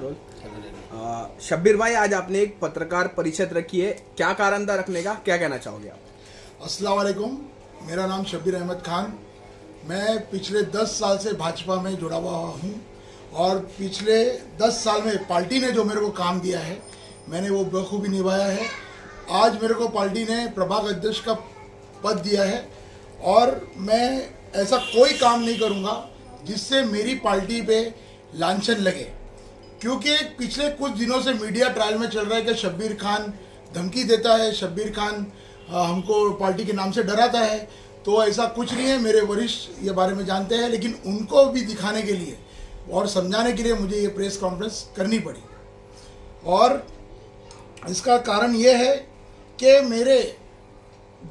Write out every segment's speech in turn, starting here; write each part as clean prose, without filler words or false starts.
Control. Shabbir भाई, आज आपने एक पत्रकार परिषद रखी है, क्या कारण था रखने का, क्या कहना चाहोगे आप? अस्सलाम वालेकुम, मेरा नाम शब्बीर अहमद खान। मैं पिछले 10 साल से भाजपा में जुड़ा हुआ हूँ और पिछले 10 साल में पार्टी ने जो मेरे को काम दिया है मैंने वो बखूबी निभाया है। आज मेरे को पार्टी ने प्रभाग अध्यक्ष का पद दिया है और मैं ऐसा कोई काम नहीं करूँगा जिससे मेरी पार्टी पे लांछन लगे, क्योंकि पिछले कुछ दिनों से मीडिया ट्रायल में चल रहा है कि शब्बीर खान धमकी देता है, शब्बीर खान हमको पार्टी के नाम से डराता है। तो ऐसा कुछ नहीं है, मेरे वरिष्ठ ये बारे में जानते हैं, लेकिन उनको भी दिखाने के लिए और समझाने के लिए मुझे ये प्रेस कॉन्फ्रेंस करनी पड़ी। और इसका कारण ये है कि मेरे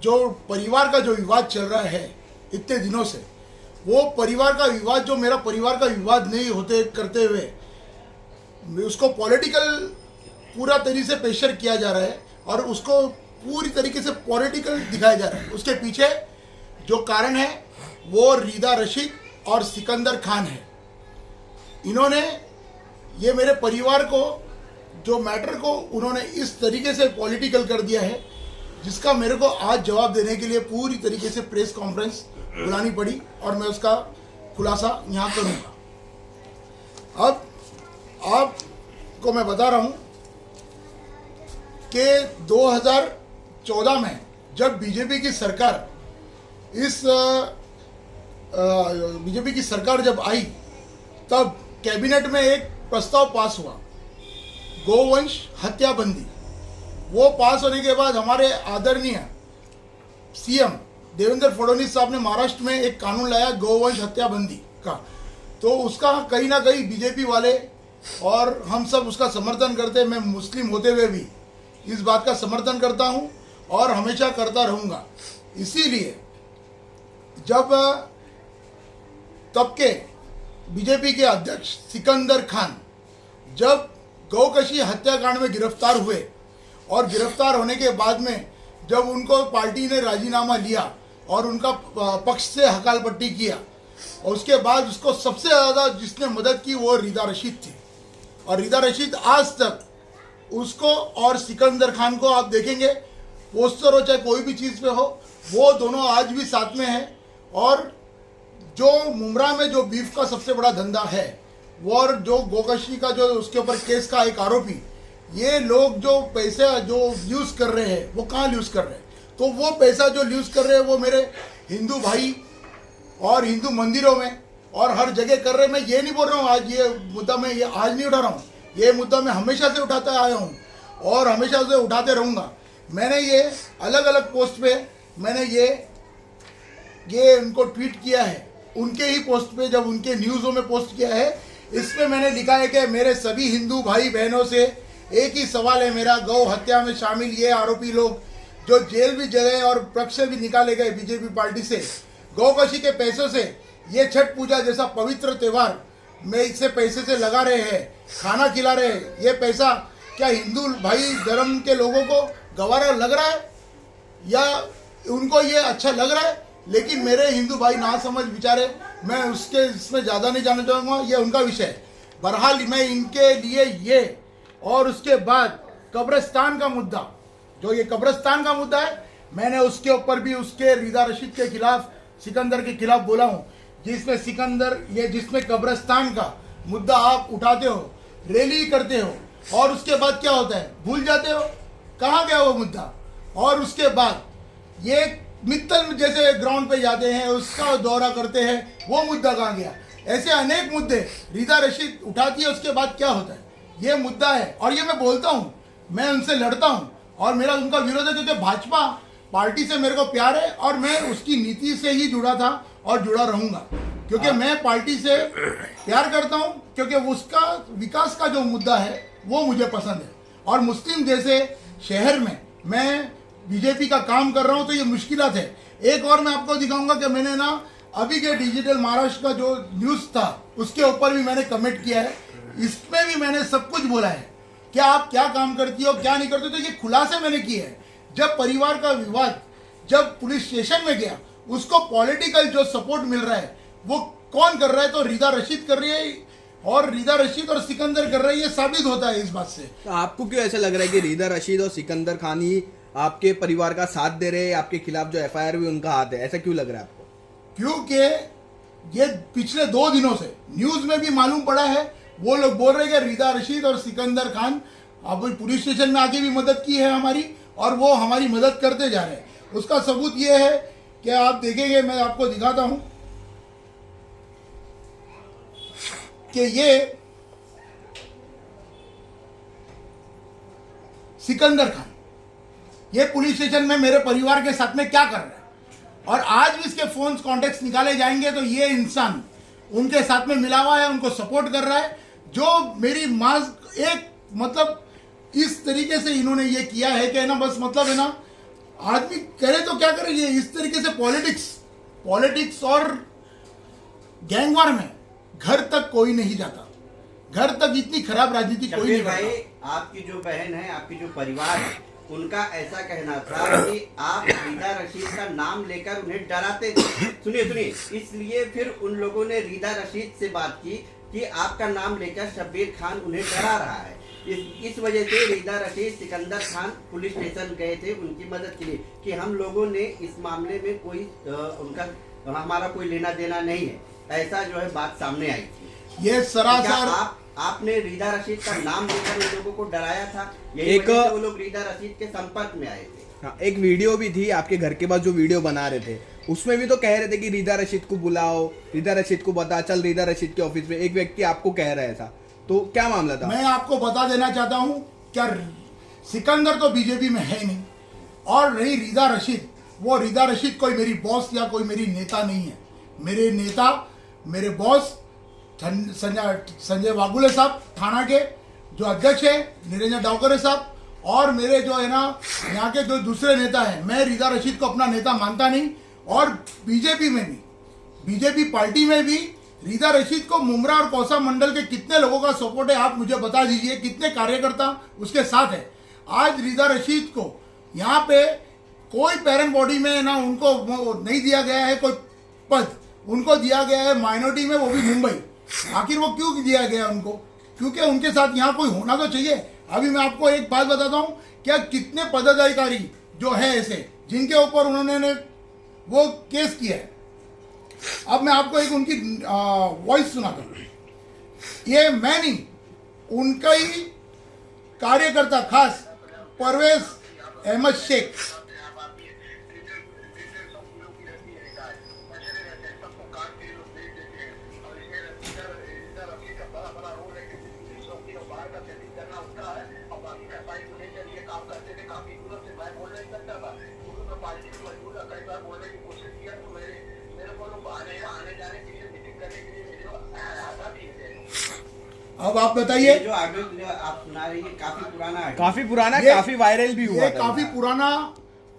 जो परिवार का जो विवाद चल रहा है इतने दिनों से, वो परिवार का विवाद जो मेरा परिवार का विवाद नहीं होते करते हुए उसको पॉलिटिकल पूरा तरीके से प्रेशर किया जा रहा है और उसको पूरी तरीके से पॉलिटिकल दिखाया जा रहा है। उसके पीछे जो कारण है वो रीदा रशीद और सिकंदर खान है। इन्होंने ये मेरे परिवार को जो मैटर को उन्होंने इस तरीके से पॉलिटिकल कर दिया है, जिसका मेरे को आज जवाब देने के लिए पूरी तरीके से प्रेस कॉन्फ्रेंस बुलानी पड़ी और मैं उसका खुलासा यहाँ करूँगा। अब आपको मैं बता रहा हूँ कि 2014 में जब बीजेपी की सरकार जब आई, तब कैबिनेट में एक प्रस्ताव पास हुआ, गोवंश हत्याबंदी। वो पास होने के बाद हमारे आदरणीय सीएम देवेंद्र फडणवीस साहब ने महाराष्ट्र में एक कानून लाया गोवंश हत्याबंदी का। तो उसका कहीं ना कहीं बीजेपी वाले और हम सब उसका समर्थन करते हैं। मैं मुस्लिम होते हुए भी इस बात का समर्थन करता हूं और हमेशा करता रहूंगा। इसीलिए जब तब के बीजेपी के अध्यक्ष सिकंदर खान जब गौकशी हत्याकांड में गिरफ्तार हुए और गिरफ्तार होने के बाद में जब उनको पार्टी ने राजीनामा लिया और उनका पक्ष से हकालपट्टी किया, और उसके बाद उसको सबसे ज़्यादा जिसने मदद की वो रीदा रशीद थी। और रीदा रशीद आज तक उसको और सिकंदर खान को आप देखेंगे पोस्टर हो चाहे कोई भी चीज़ पे हो, वो दोनों आज भी साथ में हैं। और जो मुमरा में जो बीफ का सबसे बड़ा धंधा है वो, और जो गोकशी का जो उसके ऊपर केस का एक आरोपी, ये लोग जो पैसे जो यूज़ कर रहे हैं वो कहाँ यूज़ कर रहे हैं? तो वो पैसा जो यूज़ कर रहे हैं वो मेरे हिंदू भाई और हिंदू मंदिरों में और हर जगह कर रहे हैं। मैं ये नहीं बोल रहा हूँ आज ये मुद्दा मैं ये आज नहीं उठा रहा हूँ, ये मुद्दा मैं हमेशा से उठाता आया हूँ और हमेशा से उठाते रहूँगा। मैंने ये अलग अलग पोस्ट पे मैंने ये उनको ट्वीट किया है, उनके ही पोस्ट पे जब उनके न्यूज़ों में पोस्ट किया है। इसमें मैंने लिखा है कि मेरे सभी हिंदू भाई बहनों से एक ही सवाल है मेरा, गौ हत्या में शामिल ये आरोपी लोग जो जेल भी गए और पक्ष से भी निकाले गए बीजेपी पार्टी से, गौकशी के पैसों से ये छठ पूजा जैसा पवित्र त्यौहार में इससे पैसे से लगा रहे हैं, खाना खिला रहे हैं। ये पैसा क्या हिंदू भाई धर्म के लोगों को गवारा लग रहा है या उनको ये अच्छा लग रहा है? लेकिन मेरे हिंदू भाई ना समझ बेचारे, मैं उसके इसमें ज़्यादा नहीं जानना चाहूँगा, ये उनका विषय है। बहरहाल मैं इनके लिए ये और उसके बाद कब्रिस्तान का मुद्दा, जो ये कब्रिस्तान का मुद्दा है, मैंने उसके ऊपर भी उसके रीदा रशीद के खिलाफ सिकंदर के खिलाफ बोला हूँ, जिसमें सिकंदर ये जिसमें कब्रिस्तान का मुद्दा आप उठाते हो, रैली करते हो और उसके बाद क्या होता है भूल जाते हो कहाँ गया वो मुद्दा। और उसके बाद ये मित्तल जैसे ग्राउंड पे जाते हैं उसका दौरा करते हैं, वो मुद्दा कहाँ गया? ऐसे अनेक मुद्दे रीदा रशीद उठाती है, उसके बाद क्या होता है? ये मुद्दा है और ये मैं बोलता हूँ, मैं उनसे लड़ता हूँ और मेरा उनका विरोध है, क्योंकि भाजपा पार्टी से मेरे को प्यार है और मैं उसकी नीति से ही जुड़ा था और जुड़ा रहूँगा, क्योंकि मैं पार्टी से प्यार करता हूँ, क्योंकि उसका विकास का जो मुद्दा है वो मुझे पसंद है। और मुस्लिम जैसे शहर में मैं बीजेपी का काम कर रहा हूँ तो ये मुश्किलात है। एक और मैं आपको दिखाऊंगा कि मैंने ना अभी के डिजिटल महाराष्ट्र का जो न्यूज़ था उसके ऊपर भी मैंने कमेंट किया है, इसमें भी मैंने सब कुछ बोला है कि आप क्या काम करती हो क्या नहीं करती हो। तो ये खुलासे मैंने किए हैं। जब परिवार का विवाद जब पुलिस स्टेशन में गया, उसको पॉलिटिकल जो सपोर्ट मिल रहा है वो कौन कर रहा है? तो रीदा रशीद कर रही है, और रीदा रशीद और सिकंदर कर रहे हैं, ये साबित होता है इस बात से। तो आपको क्यों ऐसा लग रहा है कि रीदा रशीद और सिकंदर खान ही आपके परिवार का साथ दे रहे हैं, आपके खिलाफ जो एफआईआर हुई उनका हाथ है, ऐसा क्यों लग रहा है आपको? क्योंकि ये पिछले 2 दिनों से न्यूज में भी मालूम पड़ा है, वो लोग बोल रहे हैं कि रीदा रशीद और सिकंदर खान अब पुलिस स्टेशन में आके भी मदद की है हमारी, और वो हमारी मदद करते जा रहे हैं। उसका सबूत ये है कि आप देखेंगे, मैं आपको दिखाता हूं कि ये सिकंदर खान ये पुलिस स्टेशन में मेरे परिवार के साथ में क्या कर रहा है, और आज भी इसके फोन कॉन्टेक्ट निकाले जाएंगे तो ये इंसान उनके साथ में मिला हुआ है, उनको सपोर्ट कर रहा है। जो मेरी माँ एक मतलब इस तरीके से इन्होंने ये किया है कि ना, बस मतलब है ना, आदमी करे तो क्या करे, ये इस तरीके से पॉलिटिक्स और गैंगवार में घर तक कोई नहीं जाता, घर तक इतनी खराब राजनीति कोई नहीं भाई करता। आपकी जो बहन है, आपकी जो परिवार है, उनका ऐसा कहना था कि आप रीदा रशीद का नाम लेकर उन्हें डराते थे। सुनिए, इसलिए फिर उन लोगों ने रीदा रशीद से बात की कि आपका नाम लेकर शब्बीर खान उन्हें डरा रहा है। इस वजह से रीदा रशीद सिकंदर खान पुलिस स्टेशन गए थे उनकी मदद के लिए कि हम लोगों ने इस मामले में कोई हमारा कोई लेना देना नहीं है, ऐसा जो है बात सामने आई थी। ये सरासर आपने रीदा रशीद का नाम लेकर उन लोगों को डराया था, यही एक वजह से वो लोग रीदा रशीद के संपर्क में आए थे। हाँ, एक वीडियो भी थी आपके घर के पास जो वीडियो बना रहे थे, उसमें भी तो कह रहे थे कि रीदा रशीद को बुलाओ, रीदा रशीद को बता, चल रीदा रशीद के ऑफिस में। एक व्यक्ति आपको कह रहा था, तो क्या मामला था? मैं आपको बता देना चाहता हूं, क्या सिकंदर तो बीजेपी में है नहीं, और रही रीदा रशीद, वो रीदा रशीद कोई मेरी बॉस या कोई मेरी नेता नहीं है। मेरे नेता, मेरे बॉस संजय वागुले साहब थाना के जो अध्यक्ष है, निरंजन डावकरे साहब, और मेरे जो है ना यहाँ के जो दूसरे नेता हैं। मैं रीदा रशीद को अपना नेता मानता नहीं, और बीजेपी में भी, बीजेपी पार्टी में भी रीदा रशीद को मुमरा और कौसा मंडल के कितने लोगों का सपोर्ट है, आप मुझे बता दीजिए, कितने कार्यकर्ता उसके साथ है। आज रीदा रशीद को यहाँ पे कोई पेरेंट बॉडी में ना उनको नहीं दिया गया है कोई पद, उनको दिया गया है माइनॉरिटी में, वो भी मुंबई। आखिर वो क्यों दिया गया उनको? क्योंकि उनके साथ यहाँ कोई होना तो चाहिए। अभी मैं आपको एक बात बताता हूँ, क्या कितने पदाधिकारी जो है ऐसे जिनके ऊपर उन्होंने वो केस किया है। अब मैं आपको एक उनकी वॉइस सुनाता हूँ। ये मैं नहीं, उनका ही कार्यकर्ता खास परवेज अहमद शेख, अब आप बताइए। जो आगे जो आप सुना रही है काफी पुराना है, काफी वायरल भी हुआ ये था। काफी पुराना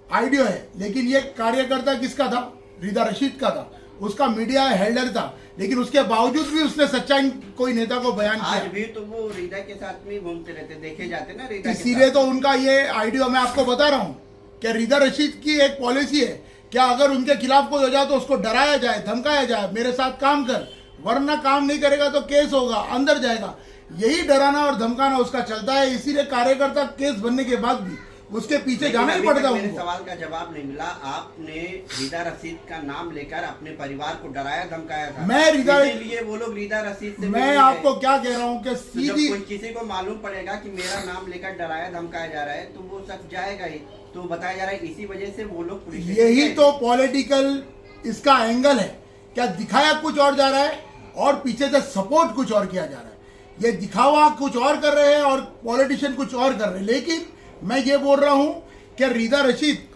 आइडियो है, लेकिन ये कार्यकर्ता किसका था? रीदा रशीद का था। उसका मीडिया हेल्डर था, लेकिन उसके बावजूद भी उसने सच्चाई कोई नेता को बयान आज किया। भी तो वो रीदा के साथ में घूमते रहते, देखे जाते ना रीदा के इसीलिए साथ। तो उनका ये आइडियो मैं आपको बता रहा हूँ कि रीदा रशीद की एक पॉलिसी है, क्या अगर उनके खिलाफ कोई हो जाए तो उसको डराया जाए, धमकाया जाए, मेरे साथ काम कर, वरना काम नहीं करेगा तो केस होगा, अंदर जाएगा। यही डराना और धमकाना उसका चलता है। इसीलिए कार्यकर्ता केस बनने के बाद भी उसके पीछे जाना ही पड़ता है। मेरे सवाल का जवाब नहीं मिला। आपने रीदा रशीद का नाम लेकर अपने परिवार को डराया धमकाया था। मैं रीदा, इसीलिए वो लोग रीदा रशीद से मैं आपको क्या कह रहा हूँ कि जब सीधी, कोई किसी को मालूम पड़ेगा कि मेरा नाम लेकर डराया धमकाया जा रहा है तो वो सच जाएगा ही, तो बताया जा रहा है। इसी वजह से वो लोग पुलिस यही तो पॉलिटिकल इसका एंगल है। क्या दिखाया कुछ और जा रहा है और पीछे से सपोर्ट कुछ और किया जा रहा है। ये दिखावा कुछ और कर रहे हैं और पॉलिटिशियन कुछ और कर रहे हैं। लेकिन मैं ये बोल रहा हूं कि रीदा रशीद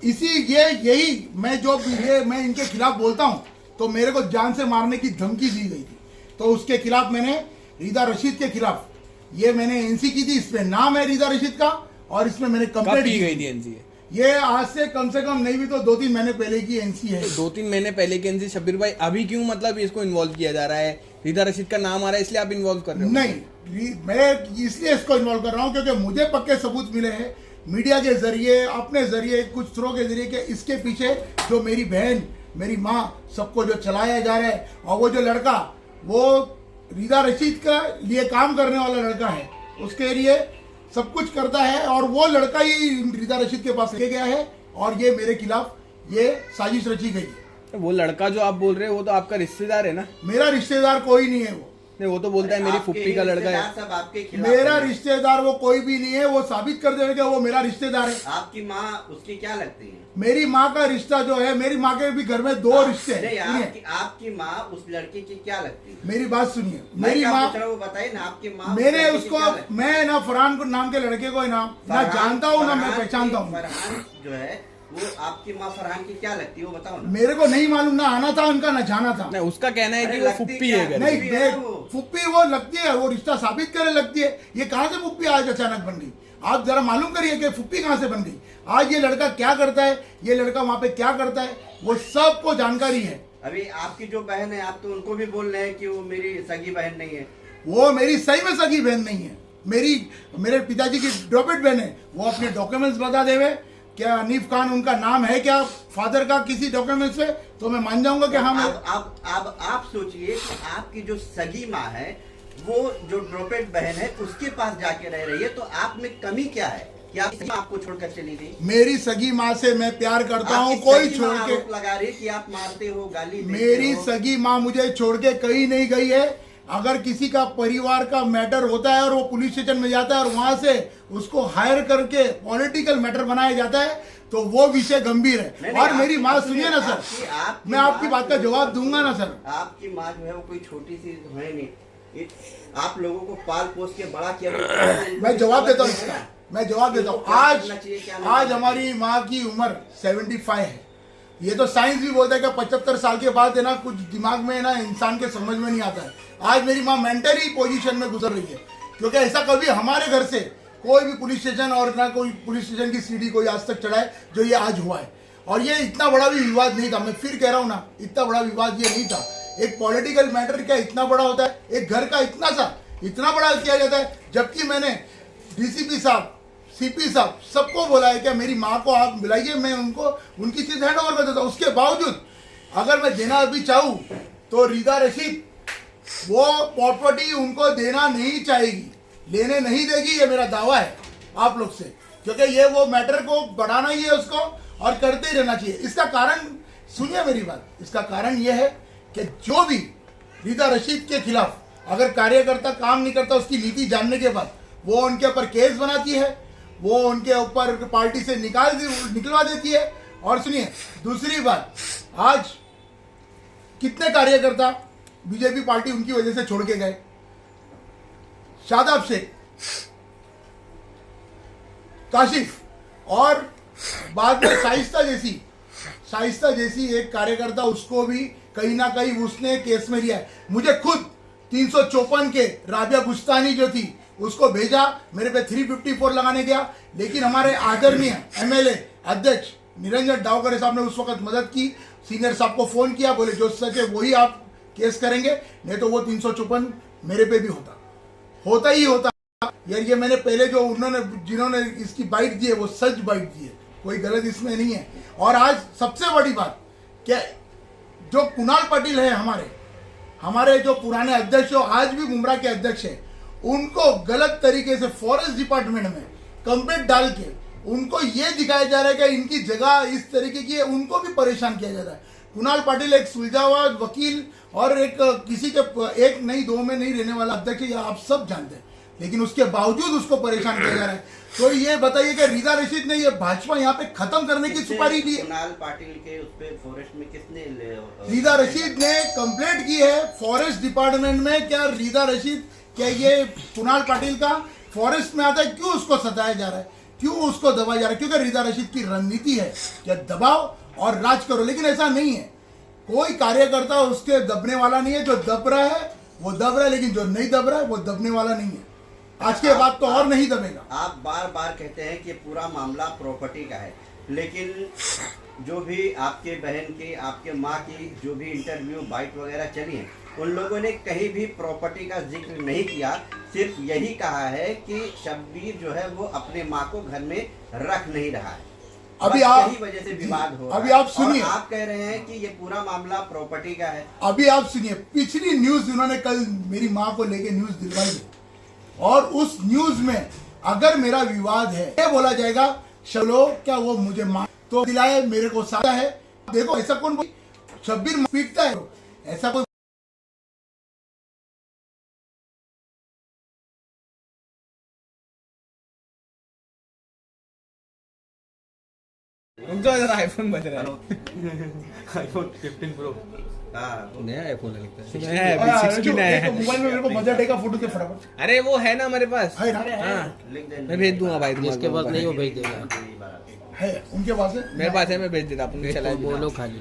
यही मैं इनके खिलाफ बोलता हूं तो मेरे को जान से मारने की धमकी दी गई थी, तो उसके खिलाफ मैंने रीदा रशीद के खिलाफ ये मैंने एनसी की थी। इसमें नाम है रीदा रशीद का और इसमें मैंने कंप्लेंट की गई थी एनसी। ये आज से कम नहीं भी तो 2-3 महीने पहले की एनसी है। 2-3 महीने पहले की एनसी। शब्बीर भाई, अभी क्यों मतलब इसको इन्वॉल्व किया जा रहा है? रीदा रशीद का नाम आ रहा है इसलिए आप इन्वॉल्व कर रहे हो? नहीं, मैं इसलिए इसको इन्वॉल्व कर रहा हूं क्योंकि मुझे पक्के सबूत मिले हैं मीडिया के जरिए, अपने जरिए, कुछ स्रोत के जरिए, कि इसके पीछे जो मेरी बहन, मेरी माँ, सबको जो चलाया जा रहा है। और वो जो लड़का वो रीदा रशीद का लिए काम करने वाला लड़का है, उसके लिए सब कुछ करता है और वो लड़का ही रीदा रशीद के पास लेके गया है और ये मेरे खिलाफ ये साजिश रची गई है। वो लड़का जो आप बोल रहे हैं वो तो आपका रिश्तेदार है ना? मेरा रिश्तेदार कोई नहीं है वो। नहीं, वो तो बोलता है मेरी आपके फुप्पी का लड़का है। रिश्तेदार सब आपके खिलाफ मेरा हैं। रिश्तेदार वो कोई भी नहीं है, वो साबित कर देगा वो मेरा रिश्तेदार है। आपकी माँ उसकी क्या लगती है? मेरी माँ का रिश्ता जो है, मेरी माँ के भी घर में दो रिश्ते नहीं, हैं। सुनिए, आपकी माँ उस लड़के की क्या लगती है? मेरी बात सुनिए। मैं मेरी क्या माँ, पूछ रहा हूँ वो बताइए ना, आपकी माँ उस मैंने लड़के की उसको, क्या लगती है? मैं ना फरहान को नाम के लड़के को ना जानता हूँ ना मैं पहचानता हूँ। फरहान जो है वो आपकी माँ फरहान की क्या लगती है वो बताओ ना। मेरे को नहीं मालूम, ना आना था उनका ना जाना था। नहीं, उसका कहना है अरे कि वो लगती फुप्पी क्या है है? घर की। नहीं, फुप्पी है वो। फुप्पी वो लगती है, वो रिश्ता साबित करे लगती है। ये कहाँ से फुप्पी आज अचानक बन गई? आप जरा मालूम करिए कि फुप्पी कहाँ से बन गई। आज ये लड़का क्या करता है, ये लड़का वहाँ पे क्या करता है, वो सबको जानकारी है। अभी आपकी जो बहन है आप तो उनको भी बोल रहे हैं कि वो मेरी सगी बहन नहीं है। वो मेरी सही में सगी बहन नहीं है, मेरे पिताजी की ड्रॉपेड बहन है। वो अपने डॉक्यूमेंट्स बता देवे, क्या हनीफ खान उनका नाम है क्या फादर का किसी डॉक्यूमेंट से, तो मैं मान जाऊंगा कि हाँ। अब आप सोचिए कि आपकी जो सगी माँ है वो जो ड्रॉपेड बहन है उसके पास जाके रह रही है, तो आप में कमी क्या है कि आप सगी माँ आपको छोड़कर चली गई? मेरी सगी माँ से मैं प्यार करता हूँ, आपकी कोई सगी छोड़ माँ के। आरोप लगा रही है कि आप मारते हो, गाली देते मेरी हो। सगी माँ मुझे छोड़ के कहीं नहीं गई है। अगर किसी का परिवार का मैटर होता है और वो पुलिस स्टेशन में जाता है और वहां से उसको हायर करके पॉलिटिकल मैटर बनाया जाता है तो वो विषय गंभीर है। नहीं, और मेरी माँ सुनिए, सुनिए ना सर, आपकी मैं आपकी माँ बात का जो जवाब है, दूंगा ना सर। आपकी माँ जो है वो कोई छोटी सी है नहीं। आप लोगों को पाल पोस के बड़ा किया। मैं जवाब देता हूँ इसका, मैं जवाब देता हूँ। आज हमारी माँ की उम्र 75 है। ये तो साइंस भी बोलता है कि 75 साल के बाद है ना कुछ दिमाग में ना इंसान के समझ में नहीं आता है। आज मेरी माँ मेंटली पोजीशन में गुजर रही है, क्योंकि ऐसा कभी हमारे घर से कोई भी पुलिस स्टेशन और ना कोई पुलिस स्टेशन की सीढ़ी कोई आज तक चढ़ाए जो ये आज हुआ है। और ये इतना बड़ा भी विवाद नहीं था, मैं फिर कह रहा हूँ ना, इतना बड़ा विवाद ये नहीं था। एक पॉलिटिकल मैटर क्या इतना बड़ा होता है, एक घर का इतना बड़ा किया जाता है। जबकि मैंने डीसीपी साहब, सीपी साहब सबको बोला है कि मेरी माँ को आप बुलाइए, मैं उनको उनकी चीज हैंड ओवर कर देता हूँ। उसके बावजूद अगर मैं देना भी चाहूँ तो रीदा रशीद वो प्रॉपर्टी उनको देना नहीं चाहेगी, लेने नहीं देगी। ये मेरा दावा है आप लोग से, क्योंकि ये वो मैटर को बढ़ाना ही है उसको और करते ही रहना चाहिए। इसका कारण सुनिए मेरी बात, इसका कारण यह है कि जो भी रीदा रशीद के खिलाफ अगर कार्यकर्ता काम नहीं करता, उसकी नीति जानने के बाद वो उनके ऊपर केस बनाती है, वो उनके ऊपर पार्टी से निकलवा देती है। और सुनिए दूसरी बात, आज कितने कार्यकर्ता बीजेपी पार्टी उनकी वजह से छोड़ के गए। शादाब शेख, काशिफ और बाद में शाइस्ता जैसी एक कार्यकर्ता, उसको भी कहीं ना कहीं उसने केस में लिया है। मुझे खुद 354 के राबिया बुस्तानी जो थी उसको भेजा, मेरे पे 354 लगाने गया, लेकिन हमारे आदरणीय एमएलए अध्यक्ष निरंजन डावकरे साहब ने उस वक्त मदद की। सीनियर साहब को फोन किया, बोले जो सच है वही आप केस करेंगे, नहीं तो वो 354 मेरे पे भी होता ही होता। यार ये मैंने पहले जो जिन्होंने इसकी बाइट दी है वो सच बाइट दी है, कोई गलत इसमें नहीं है। और आज सबसे बड़ी बात क्या, जो कुणाल पाटिल है हमारे जो पुराने अध्यक्ष हो, आज भी मुमरा के अध्यक्ष है, उनको गलत तरीके से फॉरेस्ट डिपार्टमेंट में कंप्लेंट डाल के उनको ये दिखाया जा रहा है कि इनकी जगह इस तरीके की है, उनको भी परेशान किया जा रहा है। कुणाल पाटिल एक सुलझावा वकील और एक किसी के एक नहीं दो में नहीं रहने वाला अध्यक्ष, ये आप सब जानते हैं, लेकिन उसके बावजूद उसको परेशान किया जा रहा है। तो ये बताइए कि रीदा रशीद ने ये भाजपा यहाँ पे खत्म करने की सुपारी दी है। कुणाल पाटिल के उस पे फॉरेस्ट में किसने रीदा रशीद ने कंप्लेंट की है फॉरेस्ट डिपार्टमेंट में। क्या रीदा रशीद, क्या ये कुणाल पाटिल का फॉरेस्ट में आता है, क्यों उसको सताया जा रहा है, क्यों उसको दबाया जा रहा है? क्योंकि रीदा रशीद की रणनीति है कि दबाओ और राज करो, लेकिन ऐसा नहीं है। कोई कार्यकर्ता उसके दबने वाला नहीं है। जो दब रहा है वो दब रहा है, लेकिन जो नहीं दब रहा है वो दबने वाला नहीं है। आज के बाद तो और नहीं दबेगा। आप बार बार कहते हैं कि पूरा मामला प्रॉपर्टी का है, लेकिन जो भी आपके बहन की, आपके माँ की जो भी इंटरव्यू बाइट वगैरह चली है, उन लोगों ने कहीं भी प्रॉपर्टी का जिक्र नहीं किया। सिर्फ यही कहा है कि शब्बीर जो है वो अपने माँ को घर में रख नहीं रहा है। अभी बस आप- यही वजह से विवाद हो अभी रहा है। आप सुनिए। और आप कह रहे हैं कि ये पूरा मामला प्रॉपर्टी का है। अभी आप सुनिए, पिछली न्यूज उन्होंने कल मेरी माँ को लेके न्यूज दिलवाई है, और उस न्यूज में अगर मेरा विवाद है ये बोला जाएगा चलो क्या वो मुझे माँ तो दिलाए, मेरे को सादा है। देखो ऐसा कौन शब्बीर पीटता है, ऐसा कोई रुक जाओ जरा, आईफोन बज रहा है। आईफोन 15 प्रो हाँ, नया आईफोन है लगता है। नया है, अभी 16 आया एक है। मोबाइल में मेरे को मजा देगा फोटो के फटाफट अरे वो है ना हमारे पास। है ना, हाँ, लिख देना। मैं भेज दूंगा भाई तुम्हारे जिसके पास को। नहीं वो भेज देगा। यही बात है। है उनके पास है। मेरे पास है, मैं भेज देता, अपन चला तो बोलो खाली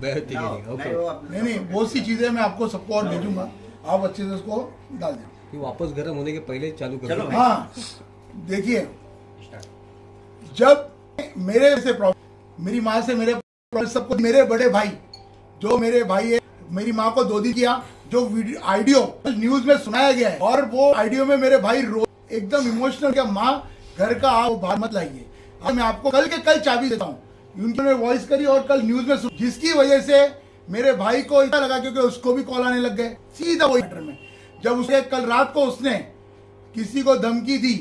बेहती नहीं, ओके। वो अपने- नहीं बहुत सी चीजें मैं आपको सबको और भेजूंगा, आप अच्छे से उसको डाल दें। ये वापस गर्म होने के पहले चालू कर चलो दो। भाई। हाँ देखिए, जब मेरे से प्रॉब्लम, मेरी माँ से मेरे प्रॉब्लम, सबको मेरे बड़े भाई जो मेरे भाई है, मेरी माँ को 2 दिन किया, जो वीडियो आइडियो न्यूज में सुनाया गया है, और वो आइडियो में मेरे भाई रो एकदम इमोशनल क्या, माँ घर का आओ बाहर मत लाइए, अब मैं आपको कल के कल चाबी देता हूँ। उन्होंने वॉइस करी और कल न्यूज में जिसकी वजह से मेरे भाई को इतना लगा, क्योंकि उसको भी कॉल आने लग गए सीधा वही मैटर में। जब उसे कल रात को उसने किसी को धमकी दी,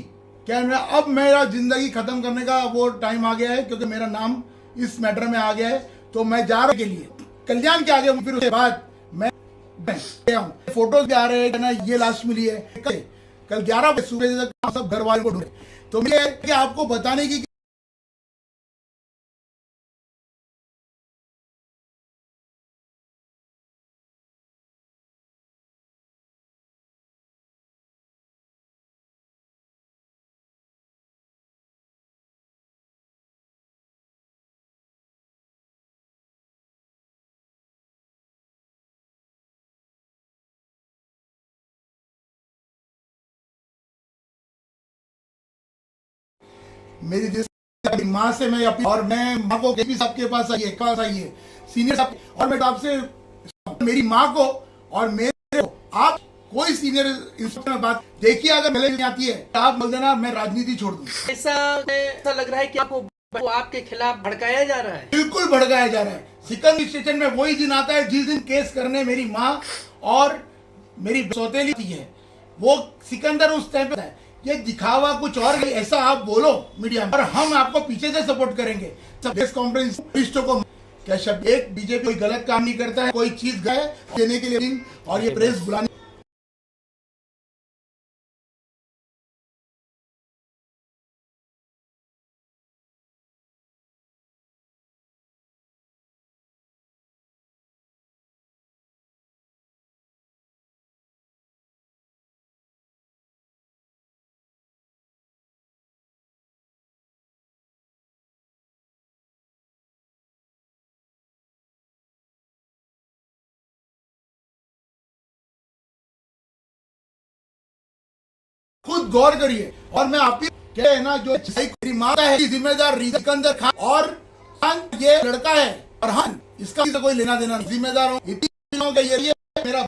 क्या अब मेरा जिंदगी खत्म करने का वो टाइम आ गया है, क्योंकि मेरा नाम इस मैटर में आ गया है, तो मैं जा रहा के लिए कल्याण के आगे। फिर उसके बाद मैं गया हूँ, फोटोज भी आ रहे हैं ना, ये लास्ट मिली है कल 11 बजे सुबह तक सब घर वालों को ढूंढे। तो मुझे आपको बताने की मेरी माँ से मैं अपनी, और मैं माँ को केपी साहब के पास आइए सीनियर साहब, और मैं आपसे मेरी माँ को और मेरे को आप कोई सीनियर इंस्पेक्टर में बात देखिए, अगर मिले नहीं आती है आप बोल देना, मैं राजनीति छोड़ दूँ। ऐसा लग रहा है कि आपको आपके खिलाफ भड़काया जा रहा है। बिल्कुल भड़काया जा रहा है। सिकंदर स्टेशन में वही दिन आता है जिस दिन केस करने मेरी माँ और मेरी सौतेली थी है, वो सिकंदर उस टाइम पे है। ये दिखावा कुछ और नहीं, ऐसा आप बोलो मीडिया में, और हम आपको पीछे से सपोर्ट करेंगे। सब प्रेस कॉन्फ्रेंस को क्या शब्द, एक बीजेपी कोई गलत काम नहीं करता है, कोई चीज गए देने के लिए, और ये प्रेस बुलाने खुद गौर करिए। और मैं आप क्या है ना, जो मेरी माँ का है जिम्मेदार सिकंदर खान, और खान ये लड़का है, और हाँ इसका कोई लेना देना नहीं, जिम्मेदार हूँ इतनी के ये मेरा